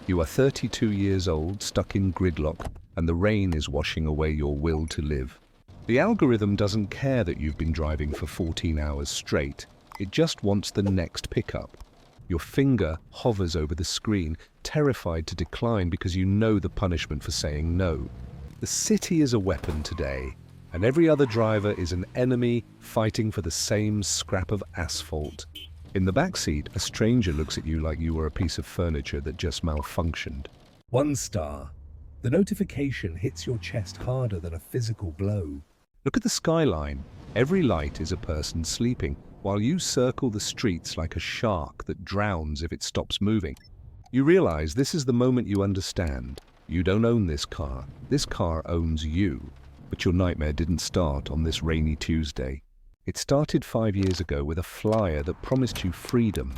You are 32 years old, stuck in gridlock, and the rain is washing away your will to live. The algorithm doesn't care that you've been driving for 14 hours straight. It just wants the next pickup. Your finger hovers over the screen, terrified to decline because you know the punishment for saying no. The city is a weapon today, and every other driver is an enemy fighting for the same scrap of asphalt. In the backseat, a stranger looks at you like you were a piece of furniture that just malfunctioned. 1 star. The notification hits your chest harder than a physical blow. Look at the skyline. Every light is a person sleeping, while you circle the streets like a shark that drowns if it stops moving. You realize this is the moment you understand. You don't own this car. This car owns you. But your nightmare didn't start on this rainy Tuesday. It started 5 years ago with a flyer that promised you freedom.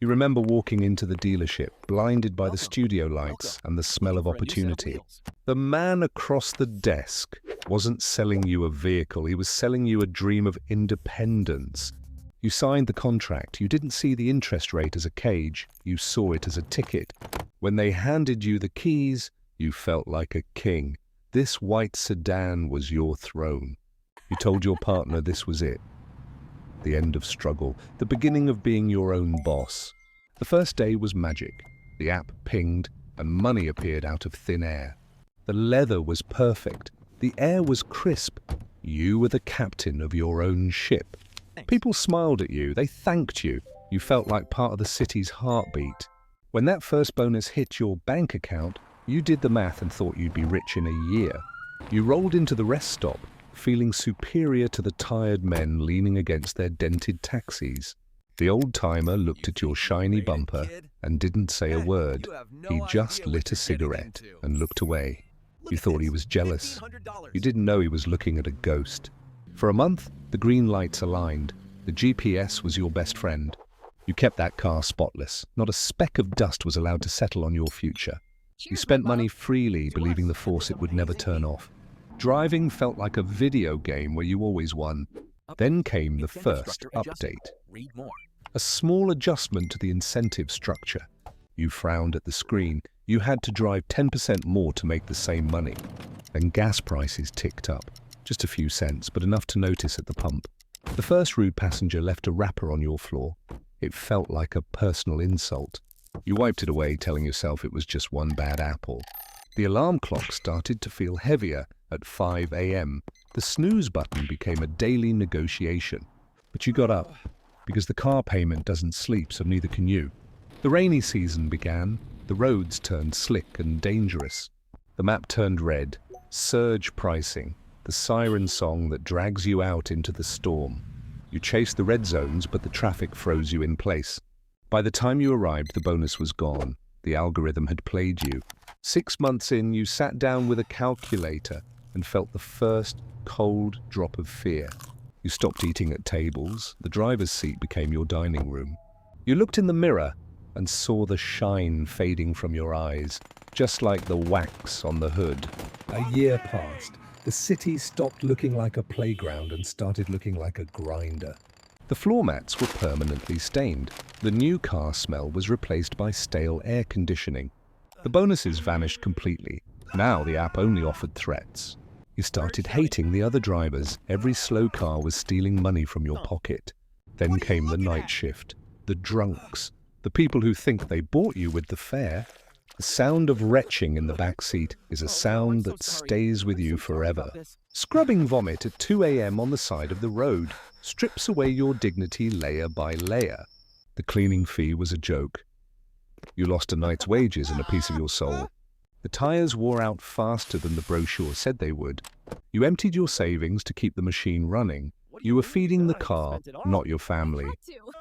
You remember walking into the dealership, blinded by the studio lights and the smell of opportunity. The man across the desk wasn't selling you a vehicle, he was selling you a dream of independence. You signed the contract. You didn't see the interest rate as a cage, you saw it as a ticket. When they handed you the keys, you felt like a king. This white sedan was your throne. You told your partner this was it. The end of struggle, the beginning of being your own boss. The first day was magic. The app pinged and money appeared out of thin air. The leather was perfect. The air was crisp. You were the captain of your own ship. People smiled at you. They thanked you. You felt like part of the city's heartbeat. When that first bonus hit your bank account, you did the math and thought you'd be rich in a year. You rolled into the rest stop, feeling superior to the tired men leaning against their dented taxis. The old-timer looked at your shiny bumper and didn't say a word. He just lit a cigarette and looked away. You thought he was jealous. You didn't know he was looking at a ghost. For a month, the green lights aligned. The GPS was your best friend. You kept that car spotless. Not a speck of dust was allowed to settle on your future. You spent money freely, believing the faucet would never turn off. Driving felt like a video game where you always won. Then came the first update. A small adjustment to the incentive structure. You frowned at the screen. You had to drive 10% more to make the same money. Then gas prices ticked up. Just a few cents, but enough to notice at the pump. The first rude passenger left a wrapper on your floor. It felt like a personal insult. You wiped it away, telling yourself it was just one bad apple. The alarm clock started to feel heavier at 5 a.m. The snooze button became a daily negotiation. But you got up, because the car payment doesn't sleep, so neither can you. The rainy season began. The roads turned slick and dangerous. The map turned red. Surge pricing. The siren song that drags you out into the storm. You chased the red zones, but the traffic froze you in place. By the time you arrived, the bonus was gone. The algorithm had played you. 6 months in, you sat down with a calculator and felt the first cold drop of fear. You stopped eating at tables. The driver's seat became your dining room. You looked in the mirror and saw the shine fading from your eyes, just like the wax on the hood. A year passed. The city stopped looking like a playground and started looking like a grinder. The floor mats were permanently stained. The new car smell was replaced by stale air conditioning. The bonuses vanished completely. Now the app only offered threats. You started hating the other drivers. Every slow car was stealing money from your pocket. Then came the night shift. The drunks. The people who think they bought you with the fare. The sound of retching in the back seat is a sound that stays with you forever. Scrubbing vomit at 2 a.m. on the side of the road strips away your dignity layer by layer. The cleaning fee was a joke. You lost a night's wages and a piece of your soul. The tires wore out faster than the brochure said they would. You emptied your savings to keep the machine running. You were feeding the car, not your family.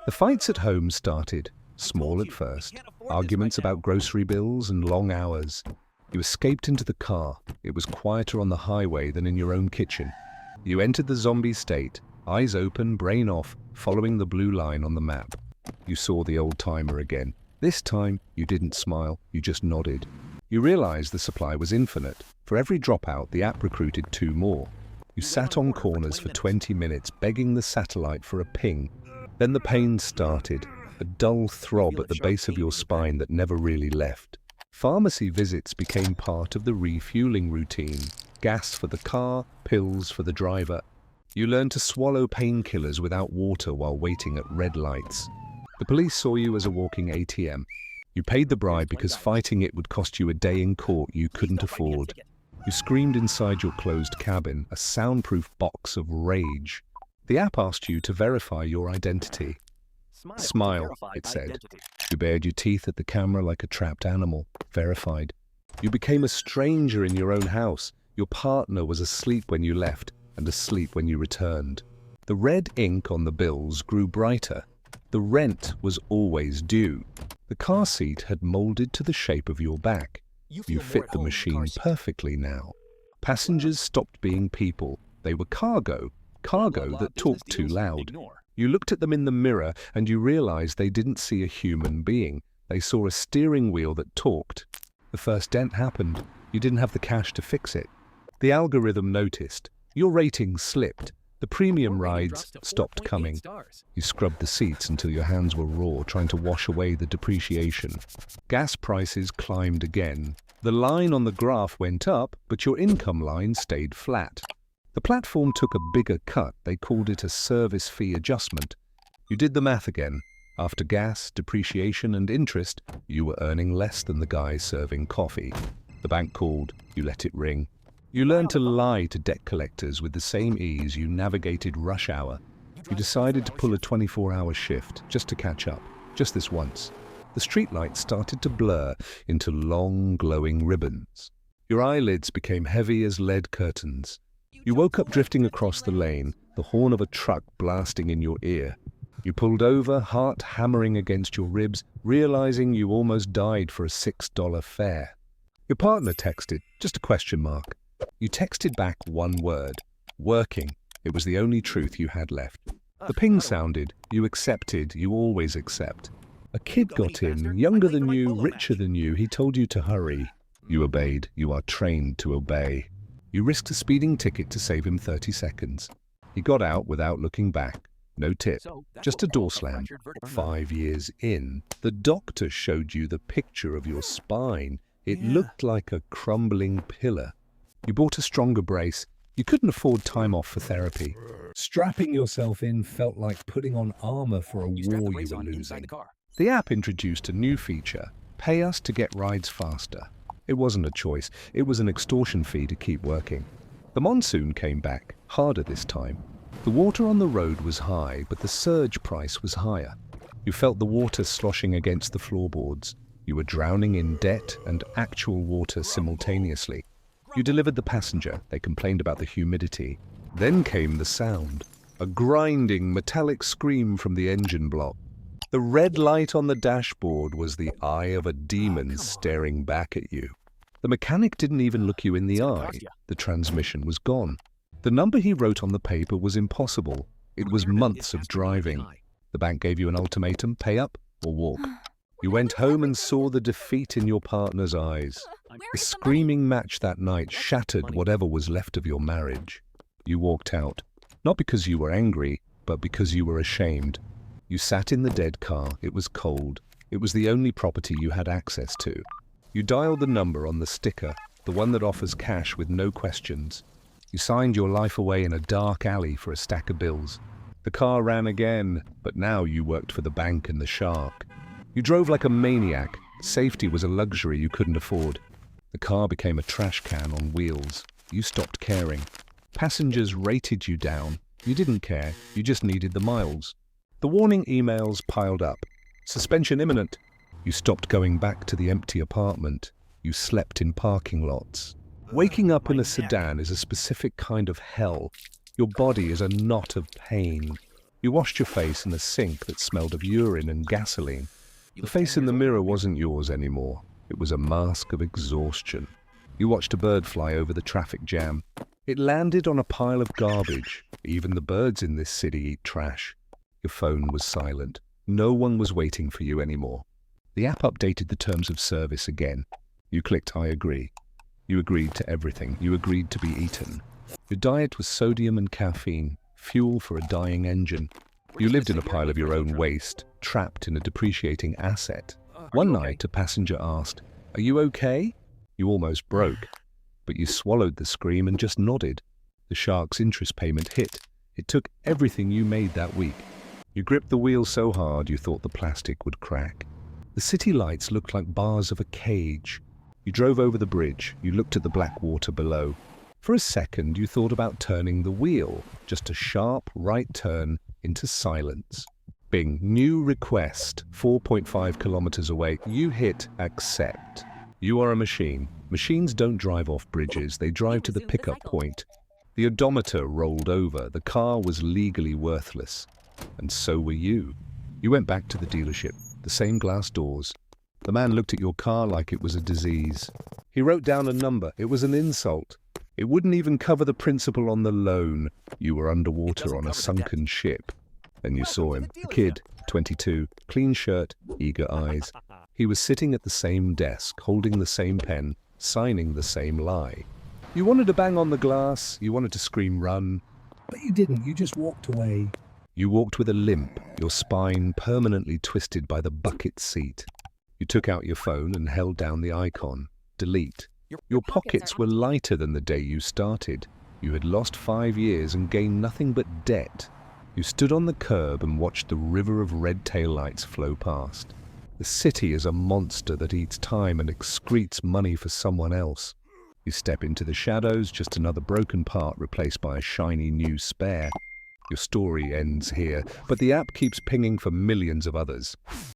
The fights at home started, small at first. Arguments about grocery bills and long hours. You escaped into the car. It was quieter on the highway than in your own kitchen. You entered the zombie state, eyes open, brain off, following the blue line on the map. You saw the old-timer again. This time, you didn't smile, you just nodded. You realized the supply was infinite. For every dropout, the app recruited 2 more. You sat on corners for 20 minutes, begging the satellite for a ping. Then the pain started, a dull throb at the base of your spine that never really left. Pharmacy visits became part of the refueling routine. Gas for the car, pills for the driver. You learned to swallow painkillers without water while waiting at red lights. The police saw you as a walking ATM. You paid the bribe because fighting it would cost you a day in court you couldn't afford. You screamed inside your closed cabin, a soundproof box of rage. The app asked you to verify your identity. Smile, it said. You bared your teeth at the camera like a trapped animal. Verified. You became a stranger in your own house. Your partner was asleep when you left and asleep when you returned. The red ink on the bills grew brighter. The rent was always due. The car seat had molded to the shape of your back. You fit the machine perfectly now. Passengers stopped being people. They were cargo that talked too loud. You looked at them in the mirror and you realized they didn't see a human being. They saw a steering wheel that talked. The first dent happened. You didn't have the cash to fix it. The algorithm noticed. Your ratings slipped. The premium rides stopped coming. You scrubbed the seats until your hands were raw, trying to wash away the depreciation. Gas prices climbed again. The line on the graph went up, but your income line stayed flat. The platform took a bigger cut. They called it a service fee adjustment. You did the math again. After gas, depreciation, and interest, you were earning less than the guy serving coffee. The bank called. You let it ring. You learned to lie to debt collectors with the same ease you navigated rush hour. You decided to pull a 24-hour shift just to catch up, just this once. The streetlights started to blur into long, glowing ribbons. Your eyelids became heavy as lead curtains. You woke up drifting across the lane, the horn of a truck blasting in your ear. You pulled over, heart hammering against your ribs, realizing you almost died for a $6 fare. Your partner texted, just a question mark. You texted back one word. Working. It was the only truth you had left. The ping sounded. You accepted. You always accept. A kid got in, younger than you, richer than you. He told you to hurry. You obeyed. You are trained to obey. You risked a speeding ticket to save him 30 seconds. He got out without looking back. No tip. Just a door slam. 5 years in, the doctor showed you the picture of your spine. It looked like a crumbling pillar. You bought a stronger brace. You couldn't afford time off for therapy. Strapping yourself in felt like putting on armor for a war you were losing. The app introduced a new feature, pay us to get rides faster. It wasn't a choice, it was an extortion fee to keep working. The monsoon came back, harder this time. The water on the road was high, but the surge price was higher. You felt the water sloshing against the floorboards. You were drowning in debt and actual water simultaneously. You delivered the passenger. They complained about the humidity. Then came the sound. A grinding, metallic scream from the engine block. The red light on the dashboard was the eye of a demon staring back at you. The mechanic didn't even look you in the eye. The transmission was gone. The number he wrote on the paper was impossible. It was months of driving. The bank gave you an ultimatum, pay up or walk. You went home and saw the defeat in your partner's eyes. The screaming match that night shattered whatever was left of your marriage. You walked out, not because you were angry, but because you were ashamed. You sat in the dead car. It was cold. It was the only property you had access to. You dialed the number on the sticker, the one that offers cash with no questions. You signed your life away in a dark alley for a stack of bills. The car ran again, but now you worked for the bank and the shark. You drove like a maniac. Safety was a luxury you couldn't afford. The car became a trash can on wheels. You stopped caring. Passengers rated you down. You didn't care. You just needed the miles. The warning emails piled up. Suspension imminent. You stopped going back to the empty apartment. You slept in parking lots. Waking up in a sedan is a specific kind of hell. Your body is a knot of pain. You washed your face in a sink that smelled of urine and gasoline. The face in the mirror wasn't yours anymore. It was a mask of exhaustion. You watched a bird fly over the traffic jam. It landed on a pile of garbage. Even the birds in this city eat trash. Your phone was silent. No one was waiting for you anymore. The app updated the terms of service again. You clicked I agree. You agreed to everything. You agreed to be eaten. Your diet was sodium and caffeine, fuel for a dying engine. You lived in a pile of your own waste, trapped in a depreciating asset. One night, a passenger asked, Are you okay? You almost broke, but you swallowed the scream and just nodded. The shark's interest payment hit. It took everything you made that week. You gripped the wheel so hard you thought the plastic would crack. The city lights looked like bars of a cage. You drove over the bridge. You looked at the black water below. For a second, you thought about turning the wheel, just a sharp right turn into silence. Bing, new request, 4.5 kilometers away. You hit accept. You are a machine. Machines don't drive off bridges, they drive to the pickup point. The odometer rolled over. The car was legally worthless. And so were you. You went back to the dealership, the same glass doors. The man looked at your car like it was a disease. He wrote down a number. It was an insult. It wouldn't even cover the principal on the loan. You were underwater on a sunken ship. Then you saw him, a kid, 22, clean shirt, eager eyes. He was sitting at the same desk, holding the same pen, signing the same lie. You wanted to bang on the glass, you wanted to scream run. But you didn't, you just walked away. You walked with a limp, your spine permanently twisted by the bucket seat. You took out your phone and held down the icon, delete. Your pockets were lighter than the day you started. You had lost 5 years and gained nothing but debt. You stood on the curb and watched the river of red taillights flow past. The city is a monster that eats time and excretes money for someone else. You step into the shadows, just another broken part replaced by a shiny new spare. Your story ends here, but the app keeps pinging for millions of others.